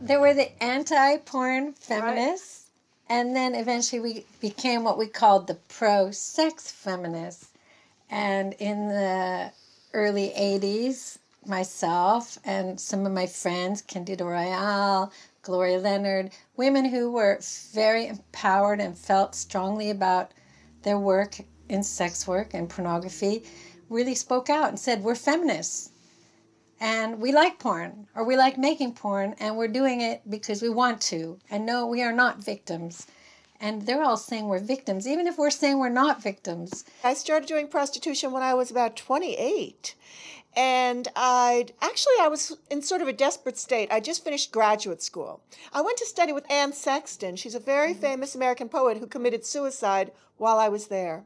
There were the anti-porn feminists, Right. and then eventually we became what we called the pro-sex feminists. And in the early 80s, myself and some of my friends, Candida Royale, Gloria Leonard, women who were very empowered and felt strongly about their work in sex work and pornography, really spoke out and said, we're feminists. And we like porn, or we like making porn, and we're doing it because we want to. And no, we are not victims. And they're all saying we're victims, even if we're saying we're not victims. I started doing prostitution when I was about 28. And I was in sort of a desperate state. I just finished graduate school. I went to study with Anne Sexton. She's a very famous American poet who committed suicide while I was there.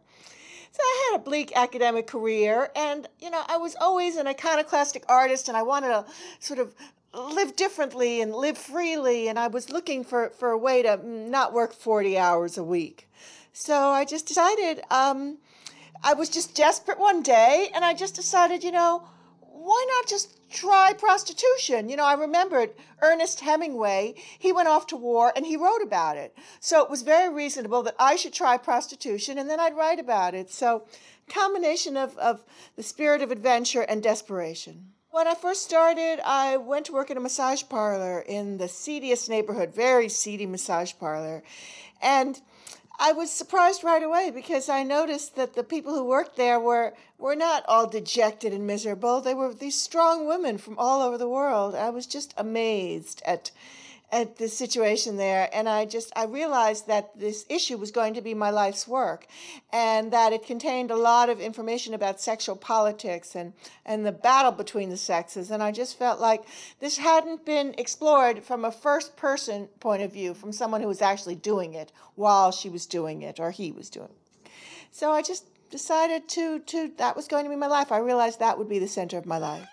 So I had a bleak academic career, and, I was always an iconoclastic artist, and I wanted to sort of live differently and live freely, and I was looking for a way to not work 40 hours a week. So I just decided, I was just desperate one day, and I just decided, why not just try prostitution? I remembered Ernest Hemingway. He went off to war and he wrote about it. So it was very reasonable that I should try prostitution and then I'd write about it. So combination of the spirit of adventure and desperation. When I first started, I went to work in a massage parlor in the seediest neighborhood, very seedy massage parlor. And I was surprised right away because I noticed that the people who worked there were not all dejected and miserable. They were these strong women from all over the world. I was just amazed at the situation there, and I realized that this issue was going to be my life's work, and that it contained a lot of information about sexual politics and the battle between the sexes, and I just felt like this hadn't been explored from a first-person point of view, from someone who was actually doing it while she was doing it or he was doing it. So I just decided that was going to be my life. I realized that would be the center of my life.